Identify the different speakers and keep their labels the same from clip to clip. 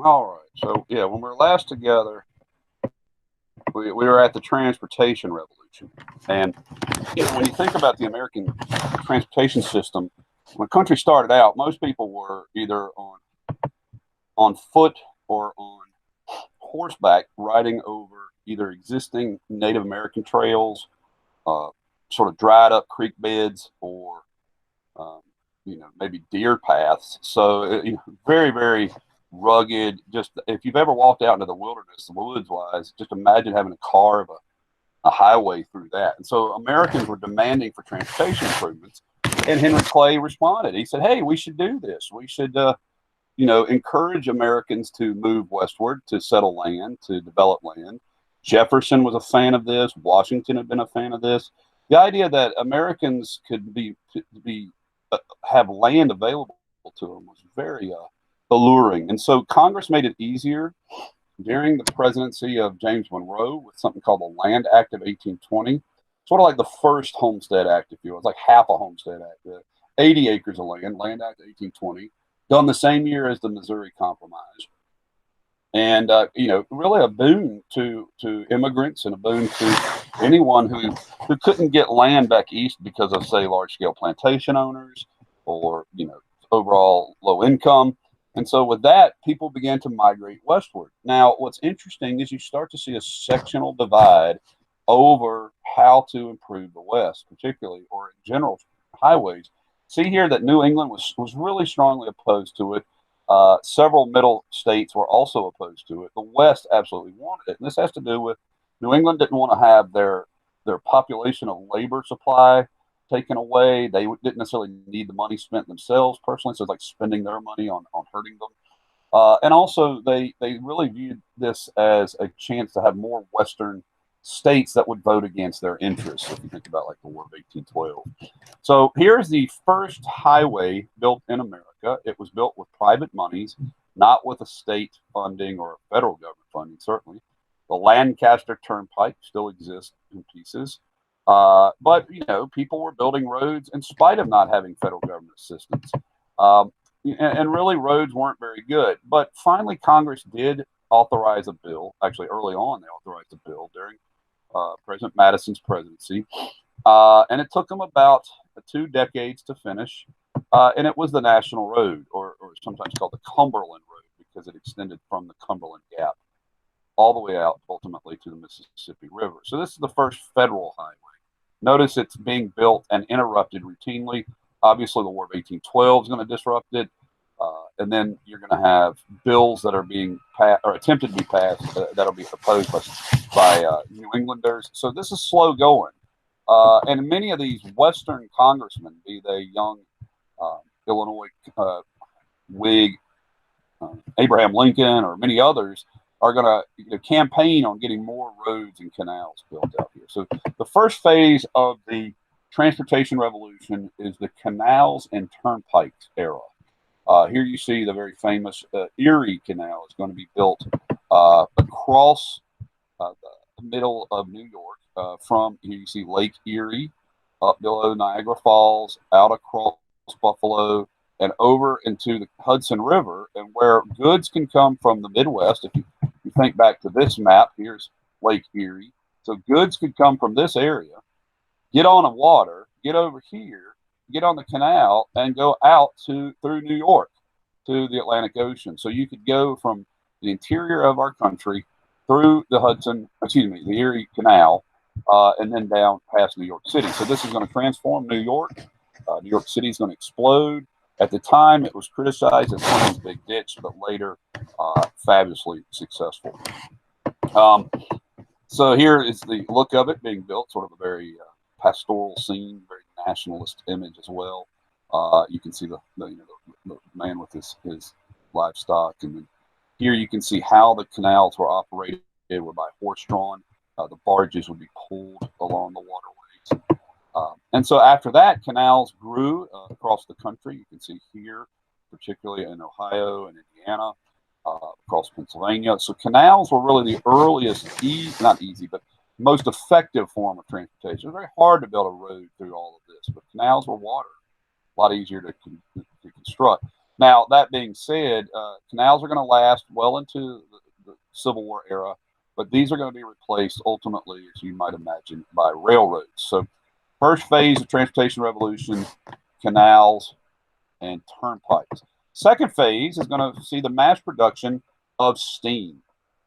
Speaker 1: All right. So yeah, when we were last together, we were at the transportation revolution, and when you think about the American transportation system, when the country started out, most people were either on foot or on horseback, riding over either existing Native American trails, uh, sort of dried up creek beds, or um, maybe deer paths. So very, very rugged. Just if you've ever walked out into the wilderness, woods wise, just imagine having to carve a highway through that. And so Americans were demanding for transportation improvements. And Henry Clay responded. He said, "Hey, we should do this. We should, encourage Americans to move westward, to settle land, to develop land." Jefferson was a fan of this. Washington had been a fan of this. The idea that Americans could be have land available to them was very alluring. And so Congress made it easier during the presidency of James Monroe with something called the Land Act of 1820, sort of like the first Homestead Act, if you will. It's like half a Homestead Act. 80 acres of land, Land Act of 1820, done the same year as the Missouri Compromise. And, really a boon to immigrants and a boon to anyone who couldn't get land back east because of, say, large-scale plantation owners or, overall low income. And so with that, people began to migrate westward. Now, what's interesting is you start to see a sectional divide over how to improve the West, particularly, or in general, highways. See here that New England was really strongly opposed to it. Several middle states were also opposed to it. The West absolutely wanted it. And this has to do with New England didn't want to have their population of labor supply taken away. They didn't necessarily need the money spent themselves personally, so it's like spending their money on hurting them. And also, they really viewed this as a chance to have more Western states that would vote against their interests. If you think about like the War of 1812. So here's the first highway built in America. It was built with private monies, not with a state funding or a federal government funding, certainly. The Lancaster Turnpike still exists in pieces. But, people were building roads in spite of not having federal government assistance. And really, roads weren't very good. But finally, Congress did authorize a bill. Actually, early on, they authorized a bill during President Madison's presidency. And it took them about 2 decades to finish. And it was the National Road, or sometimes called the Cumberland Road, because it extended from the Cumberland Gap all the way out ultimately to the Mississippi River. So this is the first federal highway. Notice it's being built and interrupted routinely. Obviously, the War of 1812 is going to disrupt it. And then you're going to have bills that are being passed or attempted to be passed that'll be opposed by New Englanders. So this is slow going. And many of these Western congressmen, be they young Illinois Whig Abraham Lincoln or many others, are going to campaign on getting more roads and canals built out here. So the first phase of the transportation revolution is the canals and turnpikes era. Here you see the very famous Erie Canal is going to be built across the middle of New York. From here you see Lake Erie, up below Niagara Falls, out across Buffalo, and over into the Hudson River, and where goods can come from the Midwest. If you think back to this map, here's Lake Erie. So goods could come from this area, get on the water, get over here, get on the canal, and go out through New York to the Atlantic Ocean. So you could go from the interior of our country through the Erie Canal, and then down past New York City. So this is going to transform New York. New York City is going to explode. At the time, it was criticized as Clinton's big ditch, but later fabulously successful. So here is the look of it being built, sort of a very pastoral scene, very nationalist image as well. You can see the man with his livestock, and then here you can see how the canals were operated. They were by horse-drawn. The barges would be pulled along the waterways. And so after that, canals grew across the country. You can see here, particularly in Ohio and Indiana, across Pennsylvania. So canals were really the earliest, not easy, but most effective form of transportation. It was very hard to build a road through all of this, but canals were water, a lot easier to construct. Now, that being said, canals are going to last well into the Civil War era, but these are going to be replaced ultimately, as you might imagine, by railroads. So, first phase of transportation revolution, canals and turnpikes. Second phase is going to see the mass production of steam.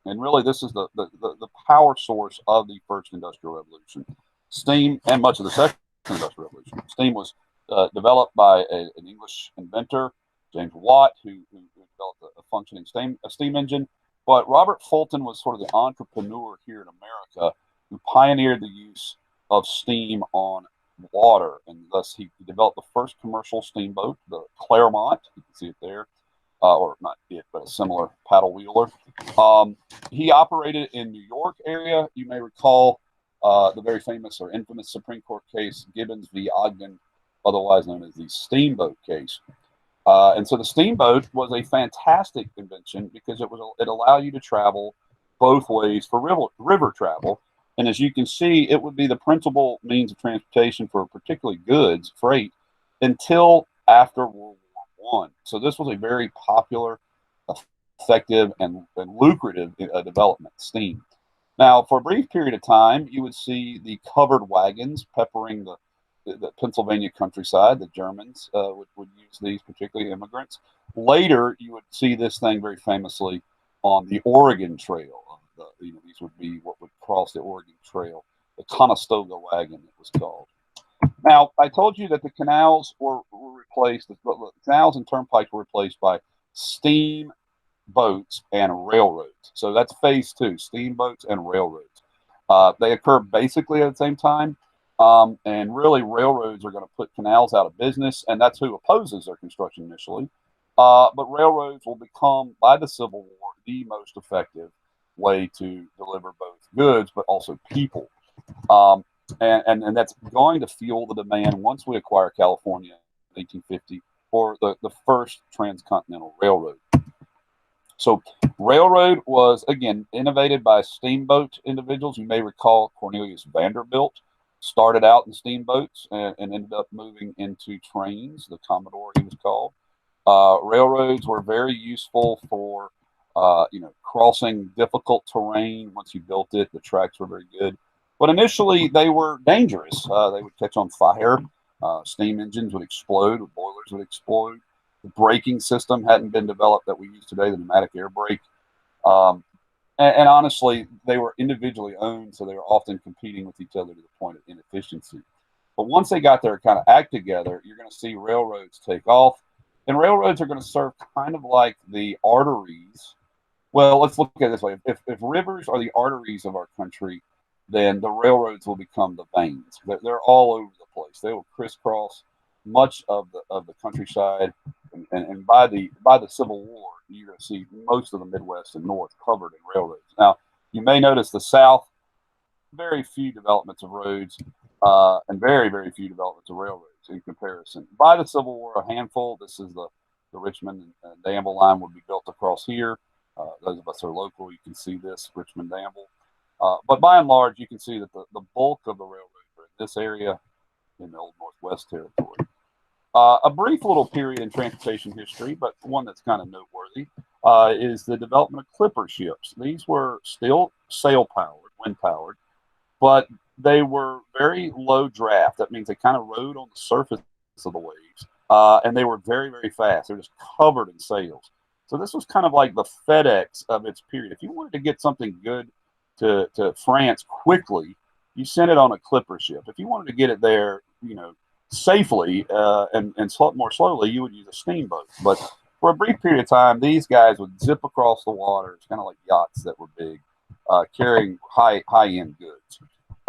Speaker 1: And really, this is the power source of the first industrial revolution. Steam, and much of the second industrial revolution. Steam was developed by an English inventor, James Watt, who developed a functioning steam engine. But Robert Fulton was sort of the entrepreneur here in America who pioneered the use of steam on water, and thus he developed the first commercial steamboat, the Claremont. You can see it there, or not it, but a similar paddle wheeler. He operated in New York area. You may recall the very famous or infamous Supreme Court case, Gibbons v. Ogden, otherwise known as the steamboat case. And so the steamboat was a fantastic invention because it allowed you to travel both ways for river travel. And as you can see, it would be the principal means of transportation for particularly goods, freight, until after World War I. So this was a very popular, effective, and lucrative development, steam. Now, for a brief period of time, you would see the covered wagons peppering the Pennsylvania countryside. The Germans would use these, particularly immigrants. Later, you would see this thing very famously on the Oregon Trail. These would be what would cross the Oregon Trail, the Conestoga wagon, it was called. Now, I told you that the canals were replaced, the canals and turnpikes were replaced by steam boats and railroads. So that's phase two, steamboats and railroads. They occur basically at the same time. And really, railroads are going to put canals out of business, and that's who opposes their construction initially. But railroads will become, by the Civil War, the most effective way to deliver both goods but also people. And that's going to fuel the demand once we acquire California in 1850 for the first transcontinental railroad. So railroad was, again, innovated by steamboat individuals. You may recall Cornelius Vanderbilt started out in steamboats and ended up moving into trains, the Commodore he was called. Railroads were very useful for crossing difficult terrain. Once you built it, the tracks were very good. But initially, they were dangerous. They would catch on fire. Steam engines would explode. Boilers would explode. The braking system hadn't been developed that we use today, the pneumatic air brake. And honestly, they were individually owned, so they were often competing with each other to the point of inefficiency. But once they got their kind of act together, you're going to see railroads take off. And railroads are going to serve kind of like the arteries. Well, let's look at it this way. If rivers are the arteries of our country, then the railroads will become the veins. They're all over the place. They will crisscross much of the countryside. And by the Civil War, you're going to see most of the Midwest and North covered in railroads. Now, you may notice the South, very few developments of roads and very, very few developments of railroads in comparison. By the Civil War, a handful. This is the Richmond and Danville line would be built across here. Those of us who are local, you can see this, Richmond, Danville. But by and large, you can see that the bulk of the railroads are in this area in the Old Northwest Territory. A brief little period in transportation history, but one that's kind of noteworthy, is the development of clipper ships. These were still sail-powered, wind-powered, but they were very low draft. That means they kind of rode on the surface of the waves, and they were very, very fast. They were just covered in sails. So this was kind of like the FedEx of its period. If you wanted to get something good to France quickly, you sent it on a clipper ship. If you wanted to get it there, safely and more slowly, you would use a steamboat. But for a brief period of time, these guys would zip across the water. It's kind of like yachts that were big, carrying high-end goods.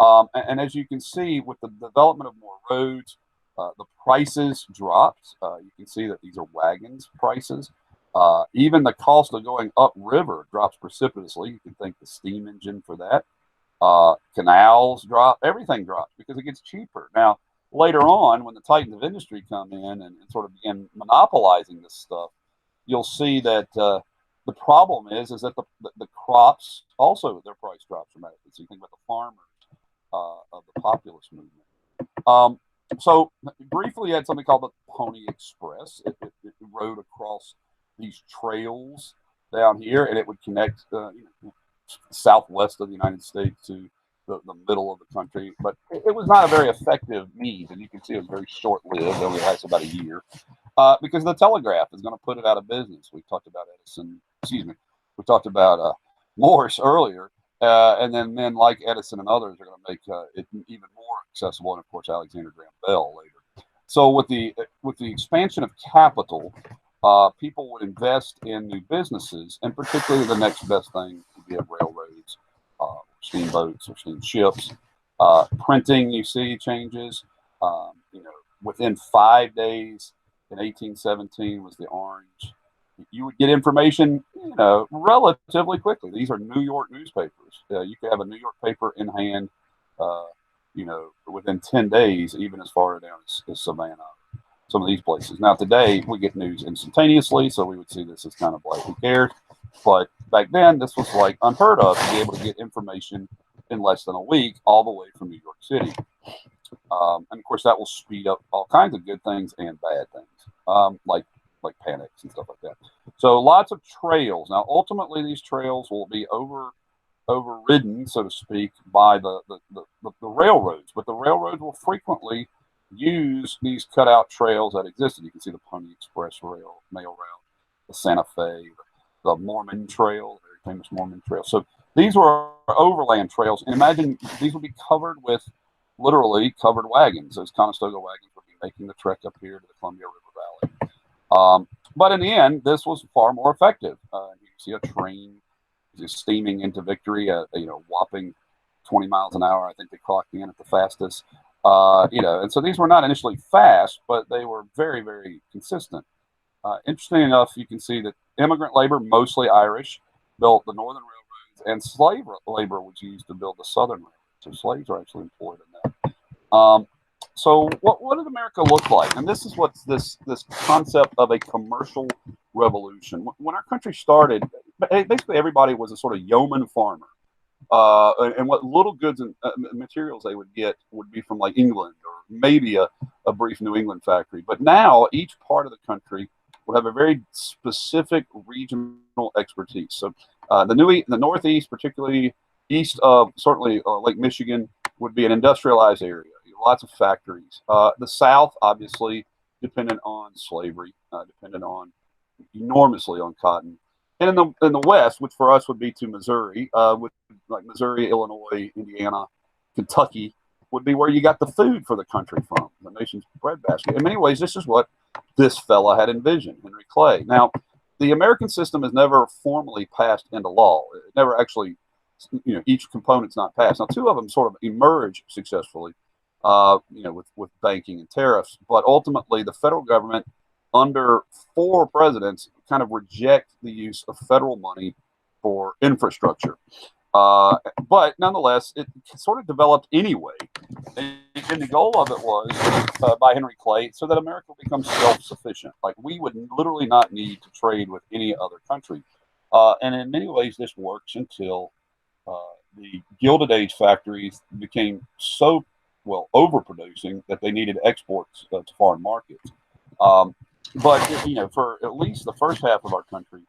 Speaker 1: And as you can see, with the development of more roads, the prices dropped. You can see that these are wagons prices. Even the cost of going upriver drops precipitously. You can thank the steam engine for that. Canals drop. Everything drops because it gets cheaper. Now, later on, when the titans of industry come in and sort of begin monopolizing this stuff, you'll see that the problem is that the crops also, their price drops dramatically. So you think about the farmers of the populist movement. So briefly, you had something called the Pony Express. It road across these trails down here, and it would connect southwest of the United States to the middle of the country. But it was not a very effective means, and you can see it was very short-lived. It only lasted about a year because the telegraph is going to put it out of business. We talked about Edison. Excuse me. We talked about Morse earlier, and then men like Edison and others are going to make it even more accessible, and of course Alexander Graham Bell later. So with the expansion of capital, people would invest in new businesses, and particularly the next best thing would be railroads, steamboats or steamships. Printing, you see, changes. Within 5 days in 1817 was the Orange. You would get information, relatively quickly. These are New York newspapers. You could have a New York paper in hand, within 10 days, even as far down as Savannah, some of these places. Now, today, we get news instantaneously, so we would see this as kind of like, who cares? But back then, this was like unheard of to be able to get information in less than a week all the way from New York City. And, of course, that will speed up all kinds of good things and bad things, like panics and stuff like that. So lots of trails. Now, ultimately, these trails will be overridden, so to speak, by the railroads. But the railroads will frequently use these cutout trails that existed. You can see the Pony Express mail route, the Santa Fe, the Mormon Trail, the very famous Mormon Trail. So these were overland trails. And imagine these would be covered with literally covered wagons. Those Conestoga wagons would be making the trek up here to the Columbia River Valley. But in the end, this was far more effective. You see a train just steaming into victory at whopping 20 miles an hour. I think they clocked in at the fastest. And so these were not initially fast, but they were very, very consistent. Interesting enough, you can see that immigrant labor, mostly Irish, built the northern railroads, and slave labor was used to build the southern railroads. So slaves are actually employed in that. So what did America look like? And this is what's this concept of a commercial revolution. When our country started, basically everybody was a sort of yeoman farmer. And what little goods and materials they would get would be from like England or maybe a brief New England factory. But now each part of the country would have a very specific regional expertise. So the Northeast, particularly east of certainly Lake Michigan, would be an industrialized area. Lots of factories. The South, obviously, dependent on slavery, dependent on enormously on cotton. And in the West, which for us would be to Missouri, like Missouri, Illinois, Indiana, Kentucky, would be where you got the food for the country from, the nation's breadbasket. In many ways, this is what this fella had envisioned, Henry Clay. Now, the American system has never formally passed into law. It never actually, each component's not passed. Now, two of them sort of emerge successfully, with banking and tariffs. But ultimately, the federal government, under 4 presidents, kind of reject the use of federal money for infrastructure. But nonetheless, it sort of developed anyway. And the goal of it was, by Henry Clay, so that America becomes self-sufficient. Like, we would literally not need to trade with any other country. And in many ways, this works until the Gilded Age factories became so overproducing that they needed exports to foreign markets. But for at least the first half of our country,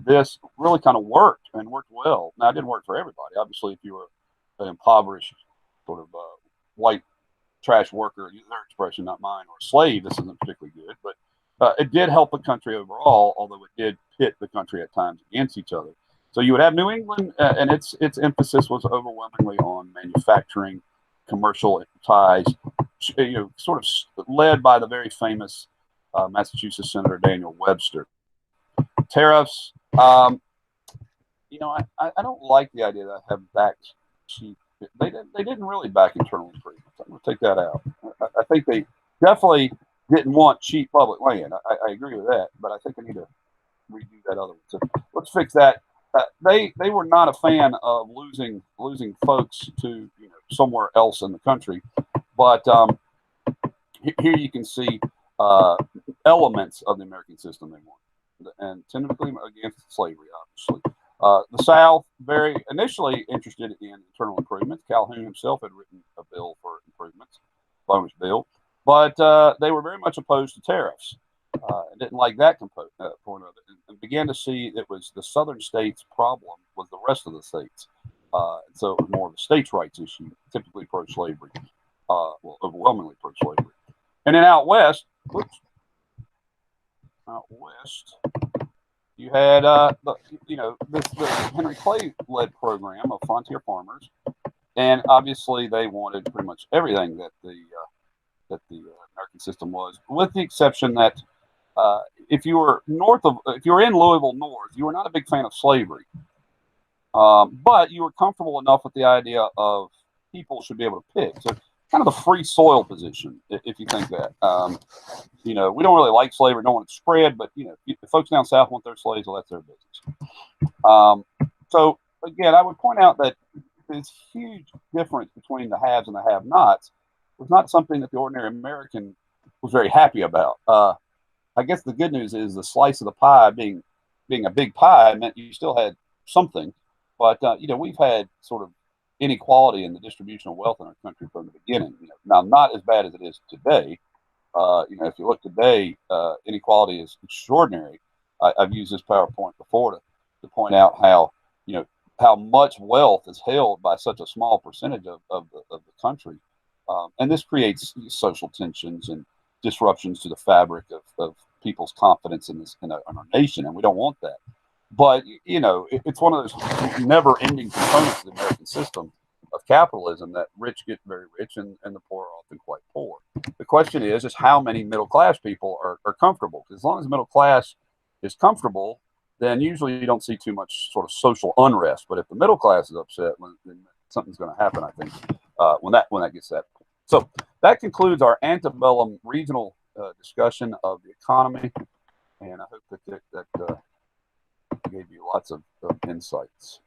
Speaker 1: this really kind of worked and worked well. Now, it didn't work for everybody. Obviously, if you were an impoverished sort of white trash worker, their expression, not mine, or a slave, this isn't particularly good. But it did help the country overall, although it did pit the country at times against each other. So you would have New England, and its emphasis was overwhelmingly on manufacturing, commercial ties, sort of led by the very famous Massachusetts Senator Daniel Webster. Tariffs, I don't like the idea that I have backed cheap. They didn't really back internal improvements. I'm going to take that out. I think they definitely didn't want cheap public land. I agree with that, but I think I need to redo that other one. So let's fix that. They were not a fan of losing folks to somewhere else in the country, but here you can see elements of the American system they want, and typically against slavery, obviously. The South, very initially interested in internal improvements. Calhoun himself had written a bill for improvements, bonus bill, but they were very much opposed to tariffs. Didn't like that point of it, and began to see it was the southern states' problem was the rest of the states. So it was more of a states' rights issue, typically pro-slavery, well, overwhelmingly pro-slavery. And then out west, you had the Henry Clay led program of frontier farmers, and obviously they wanted pretty much everything that the American system was, with the exception that if you were in Louisville North, you were not a big fan of slavery, but you were comfortable enough with the idea of people should be able to pick. So kind of the free soil position, if you think that. We don't really like slavery, don't want it to spread, but if the folks down south want their slaves, well, that's their business. So again, I would point out that this huge difference between the haves and the have-nots was not something that the ordinary American was very happy about. I guess the good news is the slice of the pie being a big pie meant you still had something, but we've had sort of inequality in the distribution of wealth in our country from the beginning. Now not as bad as it is today. If you look today, inequality is extraordinary. I've used this PowerPoint before to point out how much wealth is held by such a small percentage of the country, and this creates social tensions and disruptions to the fabric of people's confidence in our nation, and we don't want that. But it's one of those never-ending components of the American system of capitalism that rich get very rich and the poor are often quite poor. The question is how many middle-class people are comfortable? Because as long as the middle class is comfortable, then usually you don't see too much sort of social unrest. But if the middle class is upset, then something's going to happen, I think, when that gets to that point. So that concludes our antebellum regional discussion of the economy, and I hope that gave you lots of insights.